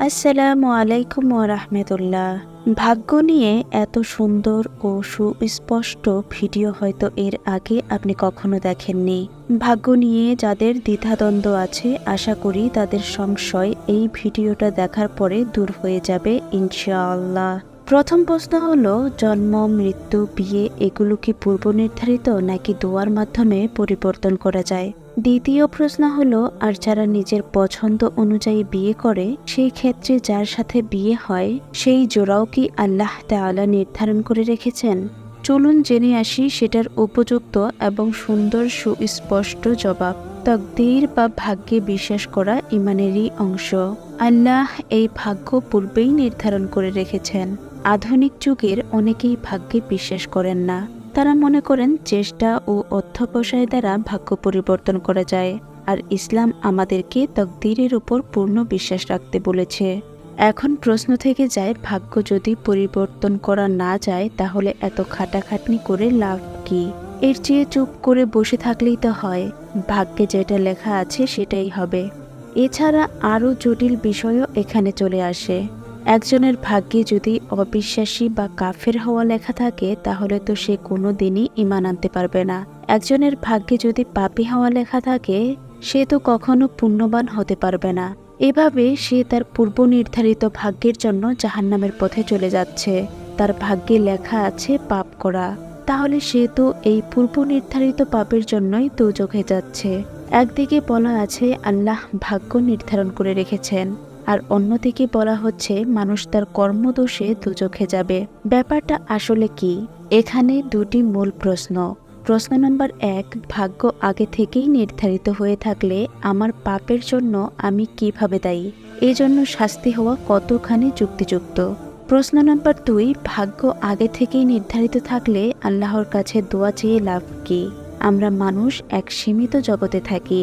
আসসালামু আলাইকুম ওয়া রাহমাতুল্লাহ। ভাগ্য নিয়ে এত সুন্দর ও সুস্পষ্ট ভিডিও হয়তো এর আগে আপনি কখনো দেখেননি। ভাগ্য নিয়ে যাদের দ্বিধাদ্বন্দ্ব আছে, আশা করি তাদের সংশয় এই ভিডিওটা দেখার পরে দূর হয়ে যাবে ইনশাআল্লাহ। প্রথম প্রশ্ন হলো, জন্ম, মৃত্যু, বিয়ে এগুলো কি পূর্ব নির্ধারিত নাকি দোয়ার মাধ্যমে পরিবর্তন করা যায়? দ্বিতীয় প্রশ্ন হলো, আর যারা নিজের পছন্দ অনুযায়ী বিয়ে করে, সেই ক্ষেত্রে যার সাথে বিয়ে হয় সেই জোড়াও কি আল্লাহ তাআলা নির্ধারণ করে রেখেছেন? চলুন জেনে আসি সেটার উপযুক্ত এবং সুন্দর সুস্পষ্ট জবাব। তাকদীর বা ভাগ্যে বিশ্বাস করা ঈমানেরই অংশ। আল্লাহ এই ভাগ্য পূর্বেই নির্ধারণ করে রেখেছেন। আধুনিক যুগের অনেকেই ভাগ্যে বিশ্বাস করেন না। তারা মনে করেন চেষ্টা ও অধ্যবসায় দ্বারা ভাগ্য পরিবর্তন করা যায়, আর ইসলাম আমাদেরকে তাকদীরের উপর পূর্ণ বিশ্বাস রাখতে বলেছে। এখন প্রশ্ন থেকে যায়, ভাগ্য যদি পরিবর্তন করা না যায় তাহলে এত খাটাখাটনি করে লাভ কি? এর চেয়ে চুপ করে বসে থাকলেই তো হয়। ভাগ্যে যেটা লেখা আছে সেটাই হবে। এছাড়া আরও জটিল বিষয়ও এখানে চলে আসে। একজনের ভাগ্যে যদি অবিশ্বাসী বা কাফের হওয়া লেখা থাকে তাহলে তো সে কোনো দিনই ঈমান আনতে পারবে না। একজনের ভাগ্যে যদি পাপী হওয়া লেখা থাকে সে তো কখনো পুণ্যবান হতে পারবে না। এভাবে সে তার পূর্ব নির্ধারিত ভাগ্যের জন্য জাহান্নামের পথে চলে যাচ্ছে। তার ভাগ্যে লেখা আছে পাপ করা, তাহলে সে তো এই পূর্ব নির্ধারিত পাপের জন্যই দোজখে যাচ্ছে। একদিকে বলা আছে আল্লাহ ভাগ্য নির্ধারণ করে রেখেছেন, আর অন্যদিকে বলা হচ্ছে মানুষ তার কর্মদোষে দোজখে যাবে। ব্যাপারটা আসলে কি? এখানে দুটি মূল প্রশ্ন। প্রশ্ন নম্বর ১, ভাগ্য আগে থেকেই নির্ধারিত হয়ে থাকলে আমার পাপের জন্য আমি কিভাবে দায়ী? এজন্য শাস্তি হওয়া কতখানি যুক্তিযুক্ত? প্রশ্ন নম্বর ২, ভাগ্য আগে থেকেই নির্ধারিত থাকলে আল্লাহর কাছে দোয়া চেয়ে লাভ কি? আমরা মানুষ এক সীমিত জগতে থাকি।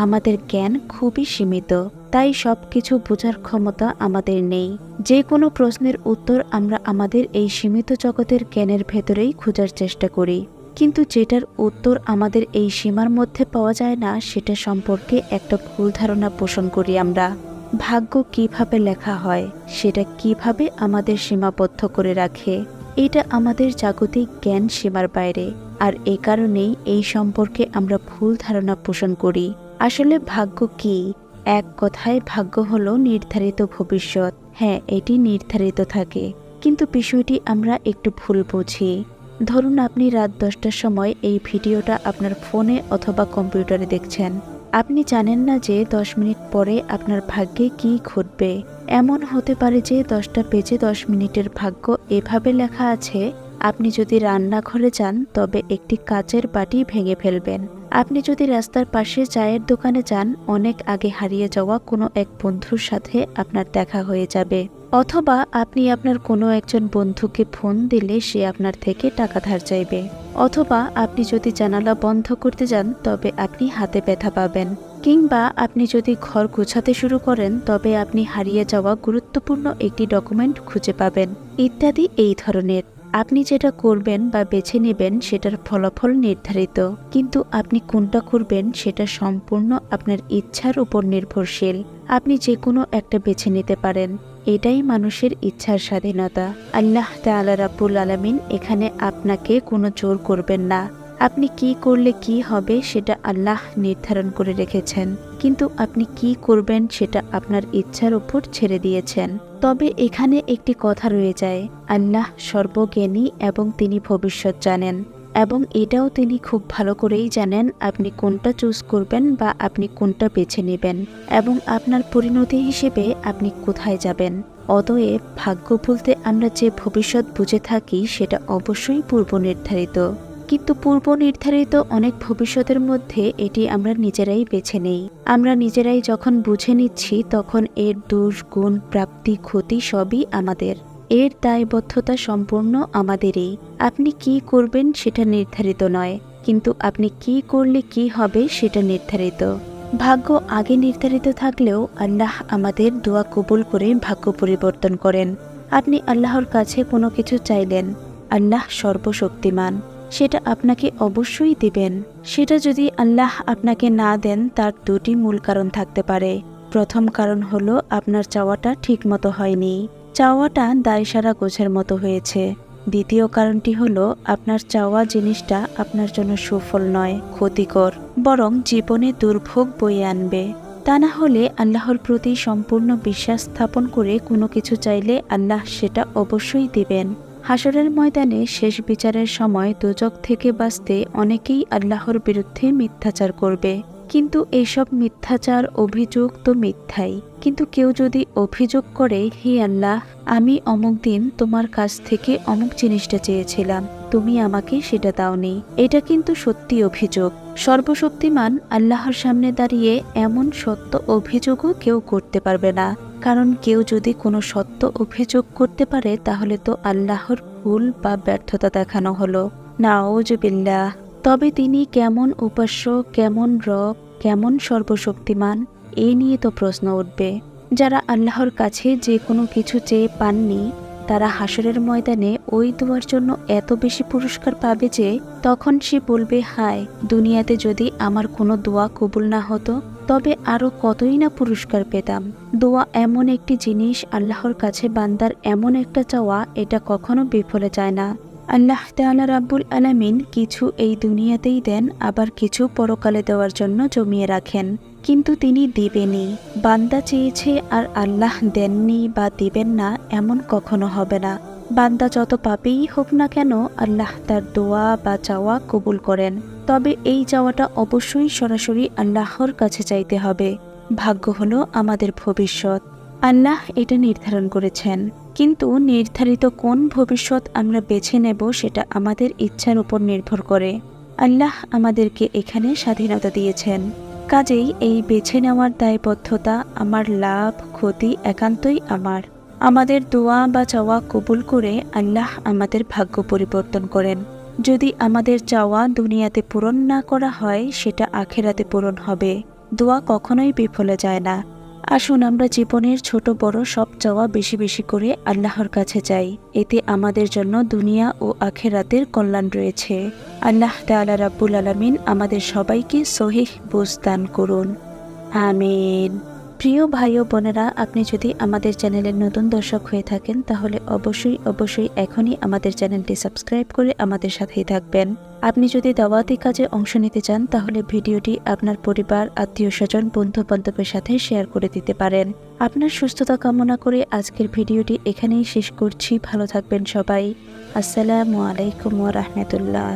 আমাদের জ্ঞান খুবই সীমিত, তাই সবকিছু বোঝার ক্ষমতা আমাদের নেই। যে কোনো প্রশ্নের উত্তর আমরা আমাদের এই সীমিত জগতের জ্ঞানের ভেতরেই খোঁজার চেষ্টা করি, কিন্তু যেটার উত্তর আমাদের এই সীমার মধ্যে পাওয়া যায় না সেটা সম্পর্কে একটা ভুল ধারণা পোষণ করি আমরা। ভাগ্য কিভাবে লেখা হয়, সেটা কিভাবে আমাদের সীমাবদ্ধ করে রাখে, এটা আমাদের জাগতিক জ্ঞান সীমার বাইরে, আর এ কারণেই এই সম্পর্কে আমরা ভুল ধারণা পোষণ করি। আসলে ভাগ্য কি? এক কথায় ভাগ্য হলো নির্ধারিত ভবিষ্যৎ। হ্যাঁ, এটি নির্ধারিত থাকে, কিন্তু বিষয়টি আমরা একটু ভুল বুঝি। ধরুন আপনি রাত 10টার সময় এই ভিডিওটা আপনার ফোনে অথবা কম্পিউটারে দেখছেন। আপনি জানেন না যে 10 মিনিট পরে আপনার ভাগ্যে কি ঘটবে। এমন হতে পারে যে 10টা বেজে 10 মিনিটের ভাগ্য এভাবে লেখা আছে, আপনি যদি রান্নাঘরে যান তবে একটি কাচের বাটি ভেঙে ফেলবেন। আপনি যদি রাস্তার পাশে চায়ের দোকানে যান, অনেক আগে হারিয়ে যাওয়া কোনো এক বন্ধুর সাথে আপনার দেখা হয়ে যাবে। অথবা আপনি আপনার কোনো একজন বন্ধুকে ফোন দিলে সে আপনার থেকে টাকা ধার চাইবে। অথবা আপনি যদি জানালা বন্ধ করতে যান তবে আপনি হাতে ব্যথা পাবেন। কিংবা আপনি যদি ঘর গোছাতে শুরু করেন তবে আপনি হারিয়ে যাওয়া গুরুত্বপূর্ণ একটি ডকুমেন্ট খুঁজে পাবেন, ইত্যাদি এই ধরনের। আপনি যেটা করবেন বা বেছে নেবেন সেটার ফলাফল নির্ধারিত, কিন্তু আপনি কোনটা করবেন সেটা সম্পূর্ণ আপনার ইচ্ছার উপর নির্ভরশীল। আপনি যে কোনো একটা বেছে নিতে পারেন, এটাই মানুষের ইচ্ছার স্বাধীনতা। আল্লাহ তাআলা রাব্বুল আলামিন এখানে আপনাকে কোনো জোর করবেন না। আপনি কি করলে কি হবে সেটা আল্লাহ নির্ধারণ করে রেখেছেন, কিন্তু আপনি কি করবেন সেটা আপনার ইচ্ছার উপর ছেড়ে দিয়েছেন। তবে এখানে একটি কথা রয়ে যায়, আল্লাহ সর্বজ্ঞানী এবং তিনি ভবিষ্যৎ জানেন, এবং এটাও তিনি খুব ভালো করেই জানেন আপনি কোনটা চুজ করবেন বা আপনি কোনটা বেছে নেবেন, এবং আপনার পরিণতি হিসেবে আপনি কোথায় যাবেন। অতএব ভাগ্য বলতে আমরা যে ভবিষ্যৎ বুঝে থাকি সেটা অবশ্যই পূর্ব নির্ধারিত, কিন্তু পূর্ব নির্ধারিত অনেক ভবিষ্যতের মধ্যে এটি আমরা নিজেরাই বেছে নেই। আমরা নিজেরাই যখন বুঝে নিচ্ছি তখন এর দোষ, গুণ, প্রাপ্তি, ক্ষতি সবই আমাদের। এর দায়বদ্ধতা সম্পূর্ণ আমাদেরই। আপনি কি করবেন সেটা নির্ধারিত নয়, কিন্তু আপনি কি করলে কি হবে সেটা নির্ধারিত। ভাগ্য আগে নির্ধারিত থাকলেও আল্লাহ আমাদের দোয়া কবুল করে ভাগ্য পরিবর্তন করেন। আপনি আল্লাহর কাছে কোনো কিছু চাইলেন, আল্লাহ সর্বশক্তিমান, সেটা আপনাকে অবশ্যই দিবেন। সেটা যদি আল্লাহ আপনাকে না দেন তার দুটি মূল কারণ থাকতে পারে। প্রথম কারণ হলো আপনার চাওয়াটা ঠিকমতো হয়নি, চাওয়াটা দায়সারা গোছের মতো হয়েছে। দ্বিতীয় কারণটি হলো আপনার চাওয়া জিনিসটা আপনার জন্য সুফল নয়, ক্ষতিকর, বরং জীবনে দুর্ভোগ বয়ে আনবে। তা না হলে আল্লাহর প্রতি সম্পূর্ণ বিশ্বাস স্থাপন করে কোনো কিছু চাইলে আল্লাহ সেটা অবশ্যই দিবেন। হাসরের ময়দানে শেষ বিচারের সময় দোজখ থেকে বাঁচতে অনেকেই আল্লাহর বিরুদ্ধে মিথ্যাচার করবে, কিন্তু এইসব মিথ্যাচার অভিযোগ তো মিথ্যাই। কিন্তু কেউ যদি অভিযোগ করে, হে আল্লাহ, আমি অমুক দিন তোমার কাছ থেকে অমুক জিনিসটা চেয়েছিলাম, তুমি আমাকে সেটা দাওনি, এটা কিন্তু সত্যি অভিযোগ। সর্বশক্তিমান আল্লাহর সামনে দাঁড়িয়ে এমন সত্য অভিযোগও কেউ করতে পারবে না, কারণ কেউ যদি কোনো সত্য অভিযোগ করতে পারে তাহলে তো আল্লাহর ভুল বা ব্যর্থতা দেখানো হলো। নাউজুবিল্লাহ। তবে তিনি কেমন উপাস্য, কেমন রব, কেমন সর্বশক্তিমান, এই নিয়ে তো প্রশ্ন উঠবে। যারা আল্লাহর কাছে যে কোনো কিছু চেয়ে পাননি তারা হাসরের ময়দানে ওই দোয়ার জন্য এত বেশি পুরস্কার পাবে যে তখন সে বলবে, হায়, দুনিয়াতে যদি আমার কোনো দোয়া কবুল না হতো তবে আরো কতই না পুরস্কার পেতাম। দোয়া এমন একটি জিনিস, আল্লাহর কাছে বান্দার এমন একটা চাওয়া, এটা কখনো বিফলে যায় না। আল্লাহ তাআলা রাব্বুল আলামিন কিছু এই দুনিয়াতেই দেন, আবার কিছু পরকালে দেওয়ার জন্য জমিয়ে রাখেন, কিন্তু তিনি দিবেনই। বান্দা চেয়েছে আর আল্লাহ দেননি বা দিবেন না, এমন কখনো হবে না। বান্দা যত পাপেই হোক না কেন আল্লাহ তার দোয়া বা চাওয়া কবুল করেন, তবে এই চাওয়াটা অবশ্যই সরাসরি আল্লাহর কাছে চাইতে হবে। ভাগ্য হলো আমাদের ভবিষ্যৎ, আল্লাহ এটা নির্ধারণ করেছেন, কিন্তু নির্ধারিত কোন ভবিষ্যৎ আমরা বেছে নেব সেটা আমাদের ইচ্ছার উপর নির্ভর করে। আল্লাহ আমাদেরকে এখানে স্বাধীনতা দিয়েছেন, কাজেই এই বেছে নেওয়ার দায়বদ্ধতা, আমার লাভ ক্ষতি একান্তই আমার। আমাদের দোয়া বা চাওয়া কবুল করে আল্লাহ আমাদের ভাগ্য পরিবর্তন করেন। যদি আমাদের চাওয়া দুনিয়াতে পূরণ না করা হয় সেটা আখিরাতে পূরণ হবে। দোয়া কখনোই বিফলে যায় না। আসুন আমরা জীবনের ছোট বড় সব চাওয়া বেশি বেশি করে আল্লাহর কাছে চাই, এতে আমাদের জন্য দুনিয়া ও আখিরাতের কল্যাণ রয়েছে। আল্লাহ তাআলা রাব্বুল আলামিন আমাদের সবাইকে সহিহ বুঝ দান করুন, আমিন। প্রিয় ভাই ও বোনেরা, আপনি যদি আমাদের চ্যানেলের নতুন দর্শক হয়ে থাকেন তাহলে অবশ্যই এখনই আমাদের চ্যানেলটি সাবস্ক্রাইব করে আমাদের সাথেই থাকবেন। আপনি যদি দাওয়াতি কাজে অংশ নিতে চান তাহলে ভিডিওটি আপনার পরিবার, আত্মীয় স্বজন, বন্ধু বান্ধবের সাথে শেয়ার করে দিতে পারেন। আপনার সুস্থতা কামনা করে আজকের ভিডিওটি এখানেই শেষ করছি। ভালো থাকবেন সবাই। আসসালামু আলাইকুম ওয়া রাহমাতুল্লাহ।